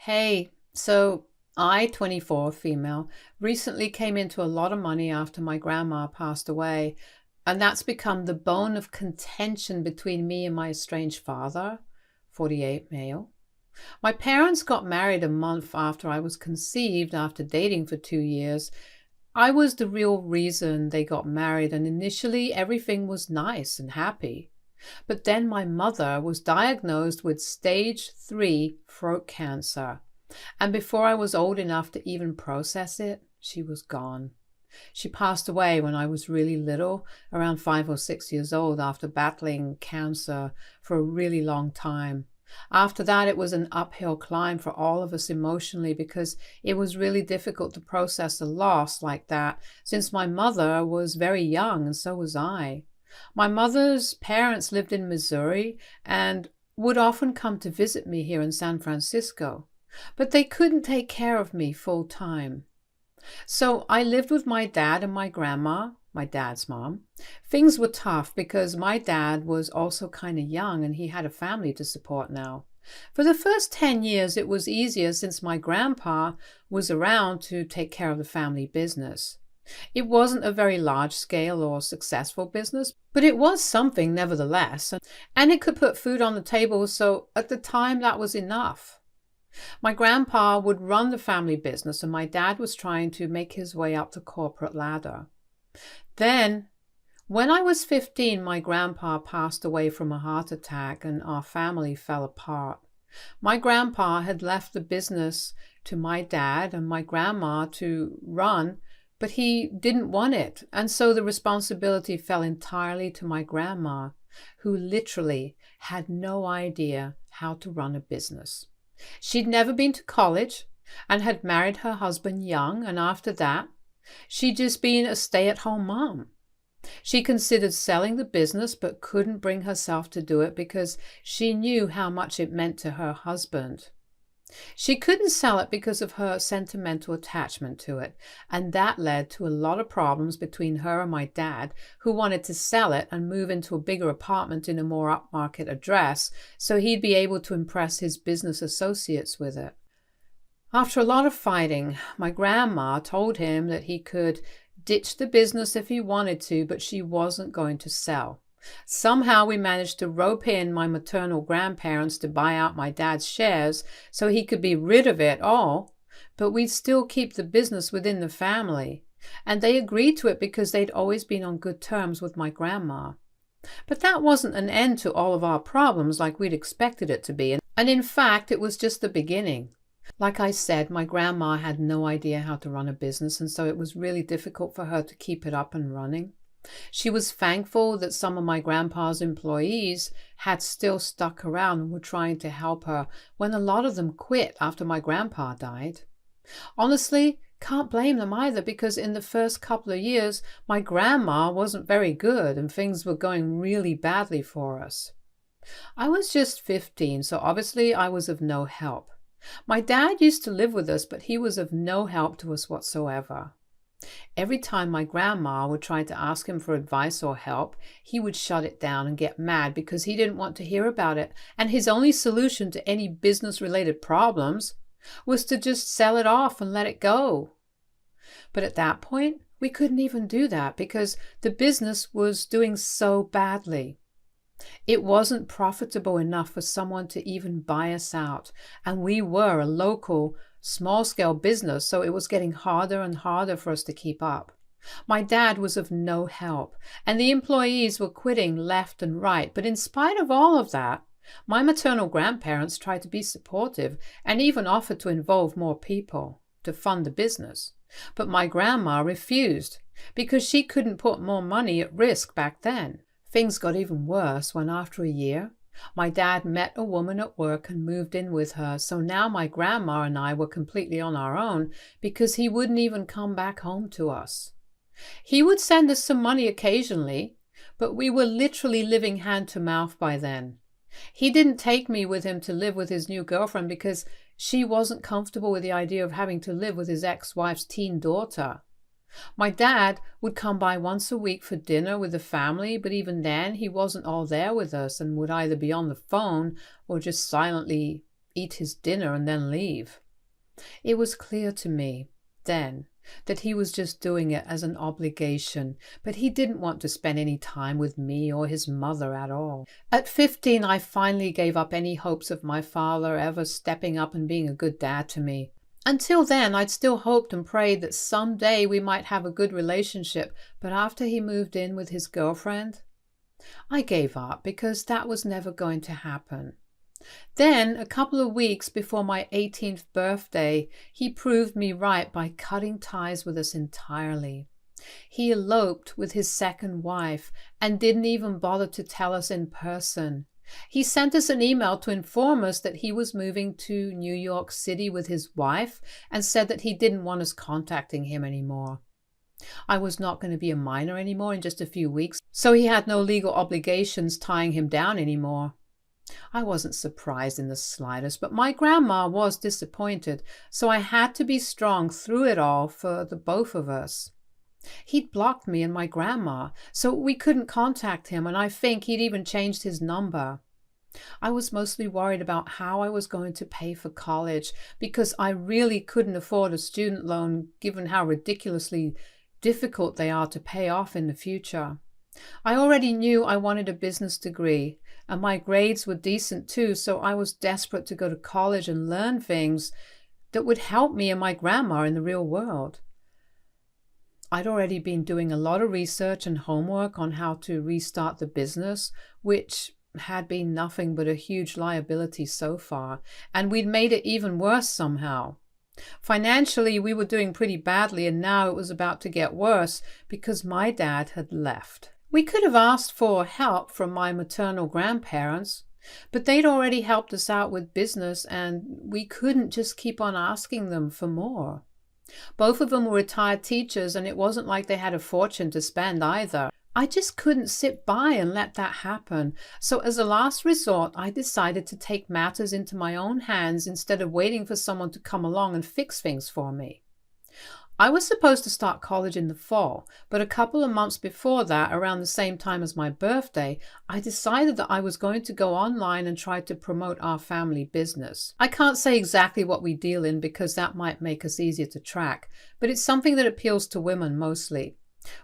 Hey, so I, 24, female, recently came into a lot of money after my grandma passed away, and that's become the bone of contention between me and my estranged father, 48, male. My parents got married a month after I was conceived after dating for 2 years. I was the real reason they got married, and initially everything was nice and happy. But then my mother was diagnosed with stage 3 throat cancer. And before I was old enough to even process it, she was gone. She passed away when I was really little, around 5 or 6 years old, after battling cancer for a really long time. After that, it was an uphill climb for all of us emotionally because it was really difficult to process a loss like that since my mother was very young and so was I. My mother's parents lived in Missouri and would often come to visit me here in San Francisco, but they couldn't take care of me full time. So I lived with my dad and my grandma, my dad's mom. Things were tough because my dad was also kind of young and he had a family to support now. For the first 10 years, it was easier since my grandpa was around to take care of the family business. It wasn't a very large scale or successful business, but it was something nevertheless, and it could put food on the table, so at the time that was enough. My grandpa would run the family business, and my dad was trying to make his way up the corporate ladder. Then, when I was 15, my grandpa passed away from a heart attack, and our family fell apart. My grandpa had left the business to my dad and my grandma to run, but he didn't want it, and so the responsibility fell entirely to my grandma, who literally had no idea how to run a business. She'd never been to college and had married her husband young, and after that, she'd just been a stay-at-home mom. She considered selling the business but couldn't bring herself to do it because she knew how much it meant to her husband. She couldn't sell it because of her sentimental attachment to it, and that led to a lot of problems between her and my dad, who wanted to sell it and move into a bigger apartment in a more upmarket address so he'd be able to impress his business associates with it. After a lot of fighting, my grandma told him that he could ditch the business if he wanted to, but she wasn't going to sell. Somehow we managed to rope in my maternal grandparents to buy out my dad's shares so he could be rid of it all, but we'd still keep the business within the family. And they agreed to it because they'd always been on good terms with my grandma. But that wasn't an end to all of our problems like we'd expected it to be, and in fact it was just the beginning. Like I said, my grandma had no idea how to run a business, and so it was really difficult for her to keep it up and running. She was thankful that some of my grandpa's employees had still stuck around and were trying to help her when a lot of them quit after my grandpa died. Honestly, can't blame them either because in the first couple of years, my grandma wasn't very good and things were going really badly for us. I was just 15, so obviously I was of no help. My dad used to live with us, but he was of no help to us whatsoever. Every time my grandma would try to ask him for advice or help, he would shut it down and get mad because he didn't want to hear about it, and his only solution to any business-related problems was to just sell it off and let it go. But at that point, we couldn't even do that because the business was doing so badly. It wasn't profitable enough for someone to even buy us out, and we were a local small-scale business, so it was getting harder and harder for us to keep up. My dad was of no help, and the employees were quitting left and right, but in spite of all of that, my maternal grandparents tried to be supportive and even offered to involve more people to fund the business. But my grandma refused because she couldn't put more money at risk back then. Things got even worse when after a year, my dad met a woman at work and moved in with her, so now my grandma and I were completely on our own because he wouldn't even come back home to us. He would send us some money occasionally, but we were literally living hand to mouth by then. He didn't take me with him to live with his new girlfriend because she wasn't comfortable with the idea of having to live with his ex-wife's teen daughter. My dad would come by once a week for dinner with the family, but even then he wasn't all there with us and would either be on the phone or just silently eat his dinner and then leave. It was clear to me then that he was just doing it as an obligation, but he didn't want to spend any time with me or his mother at all. At 15, I finally gave up any hopes of my father ever stepping up and being a good dad to me. Until then, I'd still hoped and prayed that someday we might have a good relationship, but after he moved in with his girlfriend, I gave up because that was never going to happen. Then, a couple of weeks before my 18th birthday, he proved me right by cutting ties with us entirely. He eloped with his second wife and didn't even bother to tell us in person. He sent us an email to inform us that he was moving to New York City with his wife and said that he didn't want us contacting him anymore. I was not going to be a minor anymore in just a few weeks, so he had no legal obligations tying him down anymore. I wasn't surprised in the slightest, but my grandma was disappointed, so I had to be strong through it all for the both of us. He'd blocked me and my grandma, so we couldn't contact him, and I think he'd even changed his number. I was mostly worried about how I was going to pay for college, because I really couldn't afford a student loan given how ridiculously difficult they are to pay off in the future. I already knew I wanted a business degree, and my grades were decent too, so I was desperate to go to college and learn things that would help me and my grandma in the real world. I'd already been doing a lot of research and homework on how to restart the business, which had been nothing but a huge liability so far, and we'd made it even worse somehow. Financially, we were doing pretty badly, and now it was about to get worse because my dad had left. We could have asked for help from my maternal grandparents, but they'd already helped us out with business, and we couldn't just keep on asking them for more. Both of them were retired teachers, and it wasn't like they had a fortune to spend either. I just couldn't sit by and let that happen. So as a last resort, I decided to take matters into my own hands instead of waiting for someone to come along and fix things for me. I was supposed to start college in the fall, but a couple of months before that, around the same time as my birthday, I decided that I was going to go online and try to promote our family business. I can't say exactly what we deal in because that might make us easier to track, but it's something that appeals to women mostly.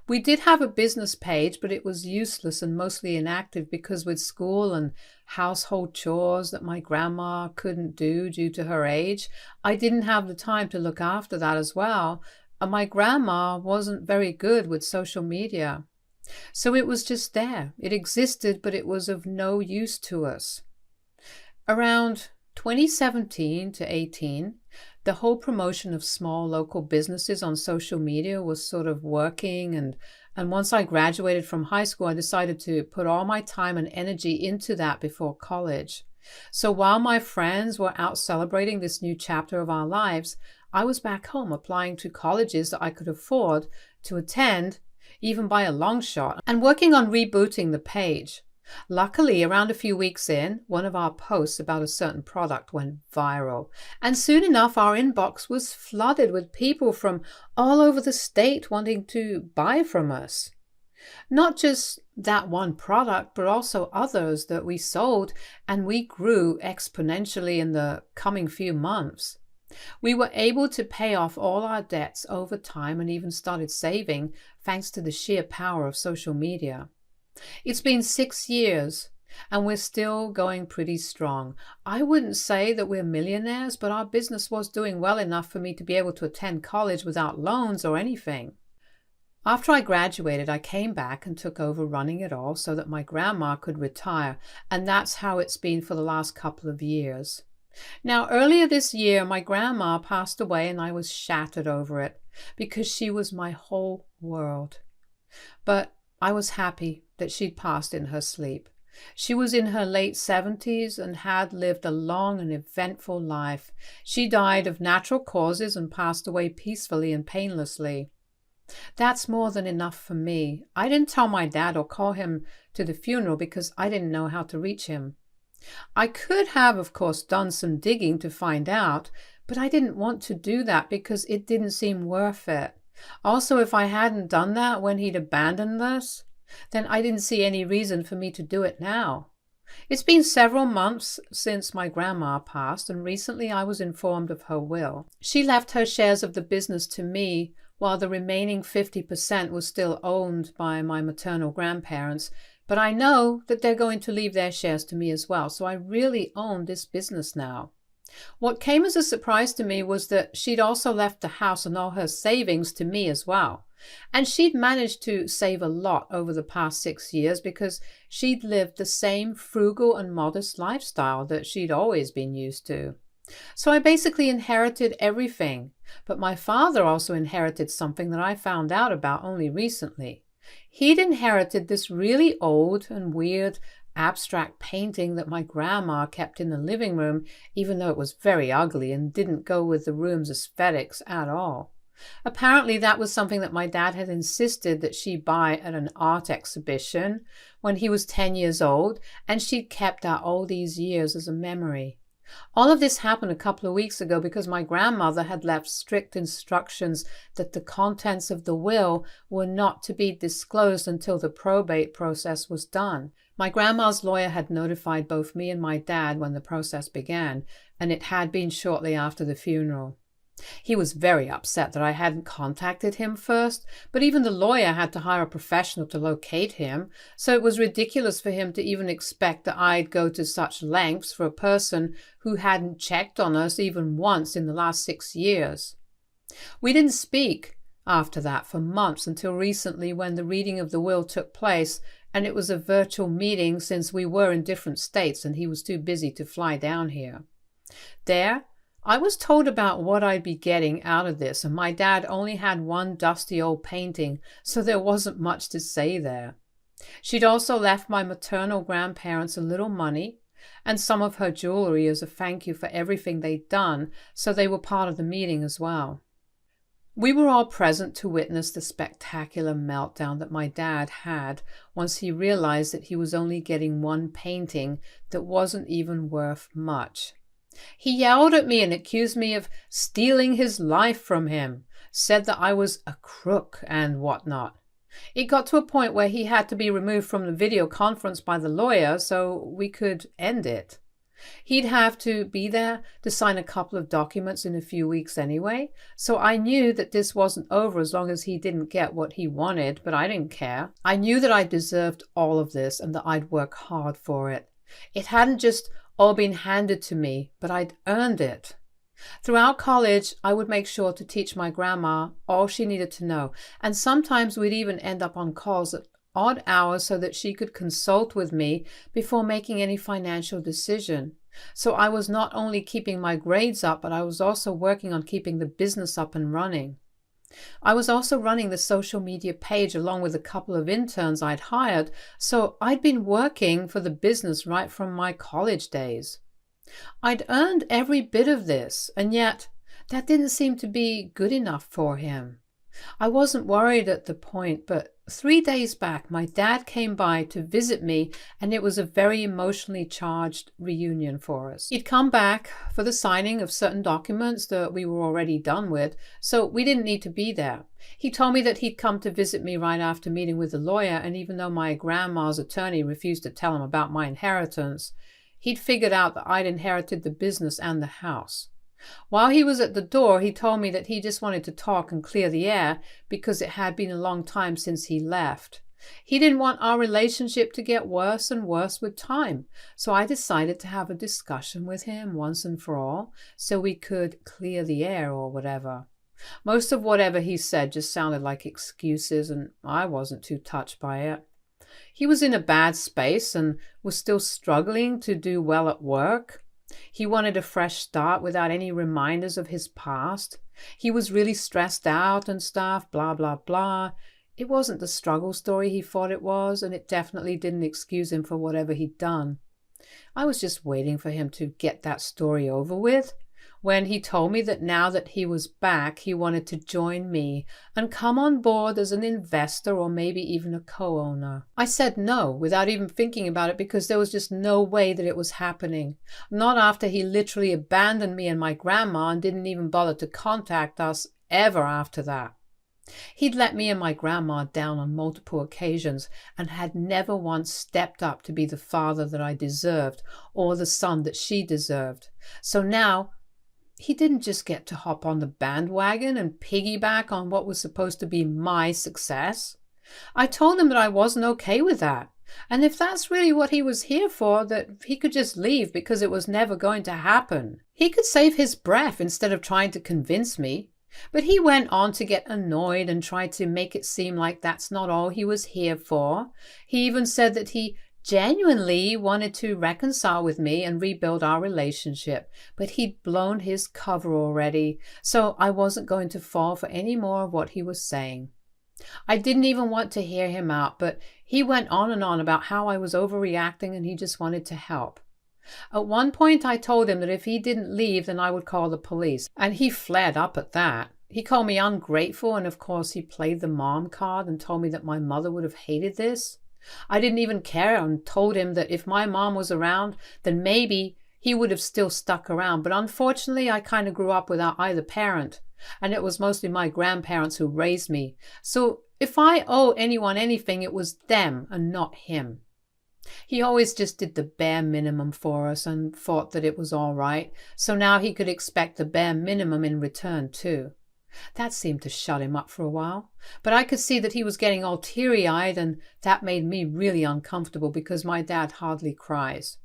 We did have a business page, but it was useless and mostly inactive because with school and household chores that my grandma couldn't do due to her age, I didn't have the time to look after that as well, and my grandma wasn't very good with social media. So it was just there. It existed, but it was of no use to us. Around 2017 to 18, the whole promotion of small local businesses on social media was sort of working, and once I graduated from high school, I decided to put all my time and energy into that before college. So while my friends were out celebrating this new chapter of our lives, I was back home applying to colleges that I could afford to attend, even by a long shot, and working on rebooting the page. Luckily, around a few weeks in, one of our posts about a certain product went viral, and soon enough our inbox was flooded with people from all over the state wanting to buy from us. Not just that one product, but also others that we sold, and we grew exponentially in the coming few months. We were able to pay off all our debts over time and even started saving thanks to the sheer power of social media. It's been 6 years and we're still going pretty strong. I wouldn't say that we're millionaires, but our business was doing well enough for me to be able to attend college without loans or anything. After I graduated, I came back and took over running it all so that my grandma could retire, and that's how it's been for the last couple of years. Now, earlier this year, my grandma passed away and I was shattered over it because she was my whole world. But I was happy that she'd passed in her sleep. She was in her late 70s and had lived a long and eventful life. She died of natural causes and passed away peacefully and painlessly. That's more than enough for me. I didn't tell my dad or call him to the funeral because I didn't know how to reach him. I could have, of course, done some digging to find out, but I didn't want to do that because it didn't seem worth it. Also, if I hadn't done that when he'd abandoned us, then I didn't see any reason for me to do it now. It's been several months since my grandma passed, and recently I was informed of her will. She left her shares of the business to me, while the remaining 50% was still owned by my maternal grandparents, but I know that they're going to leave their shares to me as well, so I really own this business now. What came as a surprise to me was that she'd also left the house and all her savings to me as well. And she'd managed to save a lot over the past 6 years because she'd lived the same frugal and modest lifestyle that she'd always been used to. So I basically inherited everything, but my father also inherited something that I found out about only recently. He'd inherited this really old and weird abstract painting that my grandma kept in the living room, even though it was very ugly and didn't go with the room's aesthetics at all. Apparently that was something that my dad had insisted that she buy at an art exhibition when he was 10 years old, and she'd kept that all these years as a memory. All of this happened a couple of weeks ago because my grandmother had left strict instructions that the contents of the will were not to be disclosed until the probate process was done. My grandma's lawyer had notified both me and my dad when the process began, and it had been shortly after the funeral. He was very upset that I hadn't contacted him first, but even the lawyer had to hire a professional to locate him, so it was ridiculous for him to even expect that I'd go to such lengths for a person who hadn't checked on us even once in the last 6 years. We didn't speak after that for months until recently when the reading of the will took place, and it was a virtual meeting since we were in different states and he was too busy to fly down here. There, I was told about what I'd be getting out of this, and my dad only had one dusty old painting, so there wasn't much to say there. She'd also left my maternal grandparents a little money and some of her jewelry as a thank you for everything they'd done, so they were part of the meeting as well. We were all present to witness the spectacular meltdown that my dad had once he realized that he was only getting one painting that wasn't even worth much. He yelled at me and accused me of stealing his life from him, said that I was a crook and whatnot. It got to a point where he had to be removed from the video conference by the lawyer so we could end it. He'd have to be there to sign a couple of documents in a few weeks anyway, so I knew that this wasn't over as long as he didn't get what he wanted, but I didn't care. I knew that I deserved all of this and that I'd work hard for it. It hadn't just all been handed to me, but I'd earned it. Throughout college, I would make sure to teach my grandma all she needed to know, and sometimes we'd even end up on calls at odd hours so that she could consult with me before making any financial decision. So I was not only keeping my grades up, but I was also working on keeping the business up and running. I was also running the social media page along with a couple of interns I'd hired, so I'd been working for the business right from my college days. I'd earned every bit of this, and yet that didn't seem to be good enough for him. I wasn't worried at the point, but 3 days back my dad came by to visit me, and it was a very emotionally charged reunion for us. He'd come back for the signing of certain documents that we were already done with, so we didn't need to be there. He told me that he'd come to visit me right after meeting with the lawyer, and even though my grandma's attorney refused to tell him about my inheritance, he'd figured out that I'd inherited the business and the house. While he was at the door, he told me that he just wanted to talk and clear the air because it had been a long time since he left. He didn't want our relationship to get worse and worse with time, so I decided to have a discussion with him once and for all so we could clear the air or whatever. Most of whatever he said just sounded like excuses, and I wasn't too touched by it. He was in a bad space and was still struggling to do well at work. He wanted a fresh start without any reminders of his past. He was really stressed out and stuff, blah, blah, blah. It wasn't the struggle story he thought it was, and it definitely didn't excuse him for whatever he'd done. I was just waiting for him to get that story over with when he told me that now that he was back, he wanted to join me and come on board as an investor or maybe even a co-owner. I said no without even thinking about it because there was just no way that it was happening. Not after he literally abandoned me and my grandma and didn't even bother to contact us ever after that. He'd let me and my grandma down on multiple occasions and had never once stepped up to be the father that I deserved or the son that she deserved. So now he didn't just get to hop on the bandwagon and piggyback on what was supposed to be my success. I told him that I wasn't okay with that. And if that's really what he was here for, that he could just leave because it was never going to happen. He could save his breath instead of trying to convince me. But he went on to get annoyed and tried to make it seem like that's not all he was here for. He even said that he genuinely wanted to reconcile with me and rebuild our relationship, but he'd blown his cover already, so I wasn't going to fall for any more of what he was saying. I didn't even want to hear him out, but he went on and on about how I was overreacting and he just wanted to help. At one point I told him that if he didn't leave then I would call the police, and he flared up at that. He called me ungrateful, and of course he played the mom card and told me that my mother would have hated this. I didn't even care and told him that if my mom was around then maybe he would have still stuck around, but unfortunately I kind of grew up without either parent, and it was mostly my grandparents who raised me. So if I owe anyone anything, it was them and not him. He always just did the bare minimum for us and thought that it was all right, so now he could expect the bare minimum in return too. That seemed to shut him up for a while, but I could see that he was getting all teary-eyed, and that made me really uncomfortable because my dad hardly cries.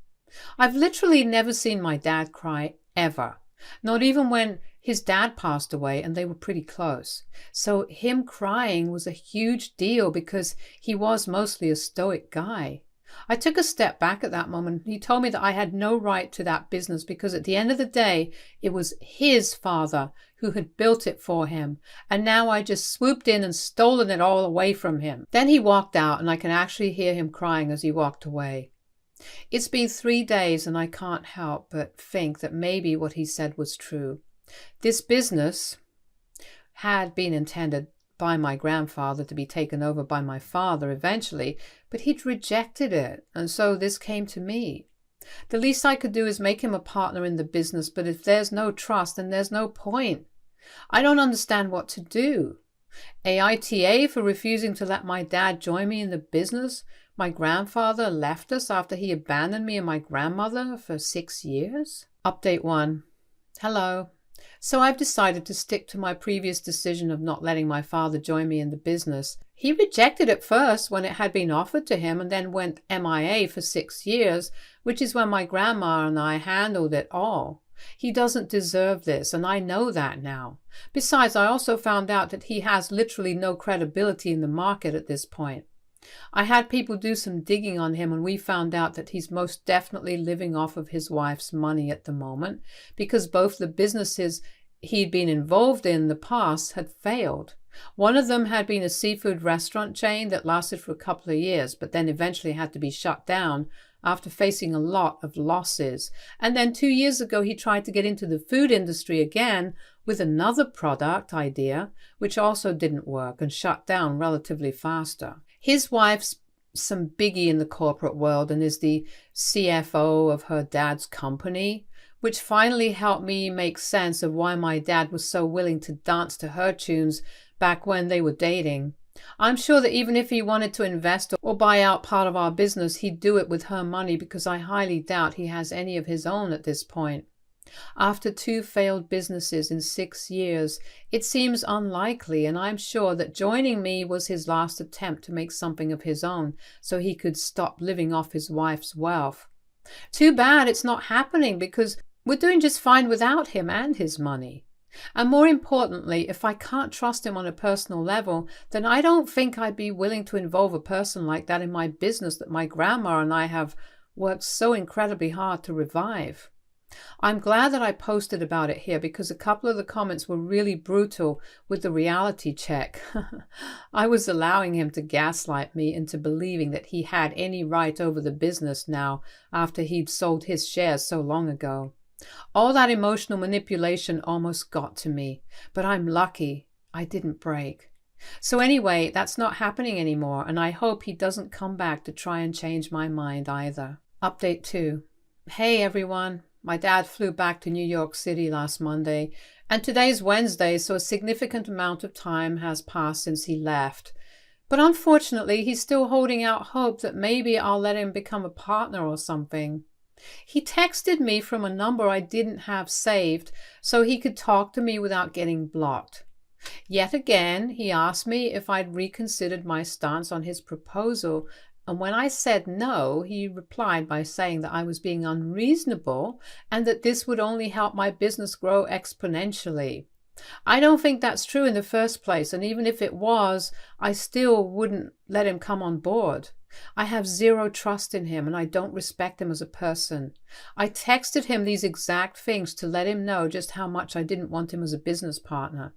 I've literally never seen my dad cry ever, not even when his dad passed away and they were pretty close. So him crying was a huge deal because he was mostly a stoic guy. I took a step back at that moment. He told me that I had no right to that business because at the end of the day, it was his father who had built it for him, and now I just swooped in and stolen it all away from him. Then he walked out, and I can actually hear him crying as he walked away. It's been 3 days, and I can't help but think that maybe what he said was true. This business had been intended by my grandfather to be taken over by my father eventually, but he'd rejected it, and so this came to me. The least I could do is make him a partner in the business, but if there's no trust, then there's no point. I don't understand what to do. AITA for refusing to let my dad join me in the business. My grandfather left us after he abandoned me and my grandmother for 6 years. Update 1. Hello. So I've decided to stick to my previous decision of not letting my father join me in the business. He rejected it first when it had been offered to him and then went MIA for 6 years, which is when my grandma and I handled it all. He doesn't deserve this, and I know that now. Besides, I also found out that he has literally no credibility in the market at this point. I had people do some digging on him, and we found out that he's most definitely living off of his wife's money at the moment, because both the businesses he'd been involved in the past had failed. One of them had been a seafood restaurant chain that lasted for a couple of years, but then eventually had to be shut down after facing a lot of losses. And then 2 years ago, he tried to get into the food industry again with another product idea, which also didn't work and shut down relatively faster. His wife's some biggie in the corporate world and is the CFO of her dad's company, which finally helped me make sense of why my dad was so willing to dance to her tunes back when they were dating. I'm sure that even if he wanted to invest or buy out part of our business, he'd do it with her money, because I highly doubt he has any of his own at this point. After 2 failed businesses in 6 years, it seems unlikely, and I'm sure that joining me was his last attempt to make something of his own so he could stop living off his wife's wealth. Too bad it's not happening, because we're doing just fine without him and his money. And more importantly, if I can't trust him on a personal level, then I don't think I'd be willing to involve a person like that in my business that my grandma and I have worked so incredibly hard to revive. I'm glad that I posted about it here, because a couple of the comments were really brutal with the reality check. I was allowing him to gaslight me into believing that he had any right over the business now after he'd sold his shares so long ago. All that emotional manipulation almost got to me, but I'm lucky I didn't break. So anyway, that's not happening anymore, and I hope he doesn't come back to try and change my mind either. Update 2. Hey everyone. My dad flew back to New York City last Monday, and today's Wednesday, so a significant amount of time has passed since he left. But unfortunately, he's still holding out hope that maybe I'll let him become a partner or something. He texted me from a number I didn't have saved so he could talk to me without getting blocked. Yet again, he asked me if I'd reconsidered my stance on his proposal, and when I said no, he replied by saying that I was being unreasonable and that this would only help my business grow exponentially. I don't think that's true in the first place, and even if it was, I still wouldn't let him come on board. I have zero trust in him, and I don't respect him as a person. I texted him these exact things to let him know just how much I didn't want him as a business partner.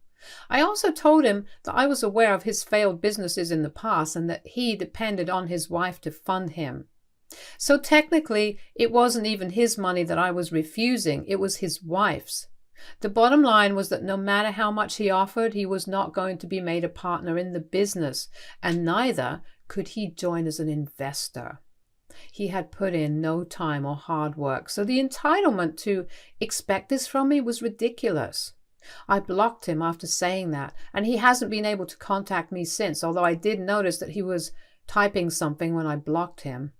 I also told him that I was aware of his failed businesses in the past and that he depended on his wife to fund him. So technically, it wasn't even his money that I was refusing, it was his wife's. The bottom line was that no matter how much he offered, he was not going to be made a partner in the business, and neither could he join as an investor. He had put in no time or hard work, so the entitlement to expect this from me was ridiculous. I blocked him after saying that, and he hasn't been able to contact me since, although I did notice that he was typing something when I blocked him.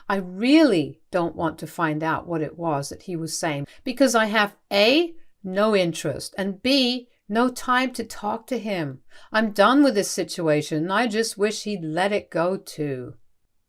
I really don't want to find out what it was that he was saying, because I have A, no interest, and B, no time to talk to him. I'm done with this situation, and I just wish he'd let it go too.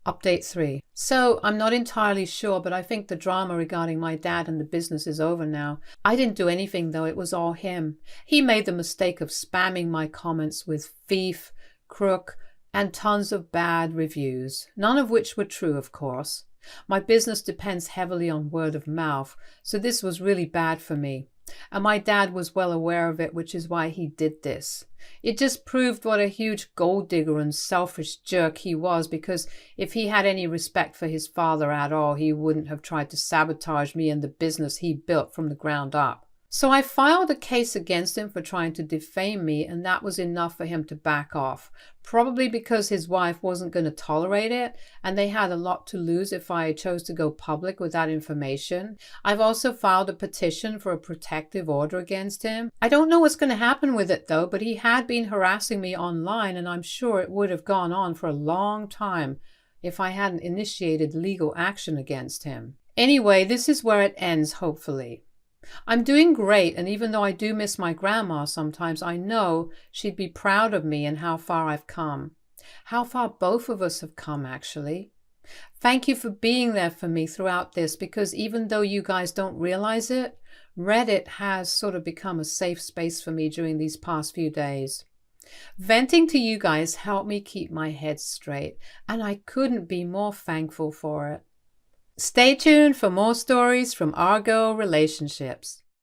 Update 3. So, I'm not entirely sure, but I think the drama regarding my dad and the business is over now. I didn't do anything though, it was all him. He made the mistake of spamming my comments with thief, crook, and tons of bad reviews, none of which were true, of course. My business depends heavily on word of mouth, so this was really bad for me. And my dad was well aware of it, which is why he did this. It just proved what a huge gold digger and selfish jerk he was, because if he had any respect for his father at all, he wouldn't have tried to sabotage me and the business he built from the ground up. So I filed a case against him for trying to defame me, and that was enough for him to back off. Probably because his wife wasn't going to tolerate it, and they had a lot to lose if I chose to go public with that information. I've also filed a petition for a protective order against him. I don't know what's going to happen with it though, but he had been harassing me online, and I'm sure it would have gone on for a long time if I hadn't initiated legal action against him. Anyway, this is where it ends, hopefully. I'm doing great, and even though I do miss my grandma sometimes, I know she'd be proud of me and how far I've come. How far both of us have come, actually. Thank you for being there for me throughout this, because even though you guys don't realize it, Reddit has sort of become a safe space for me during these past few days. Venting to you guys helped me keep my head straight, and I couldn't be more thankful for it. Stay tuned for more stories from Argo Relationships.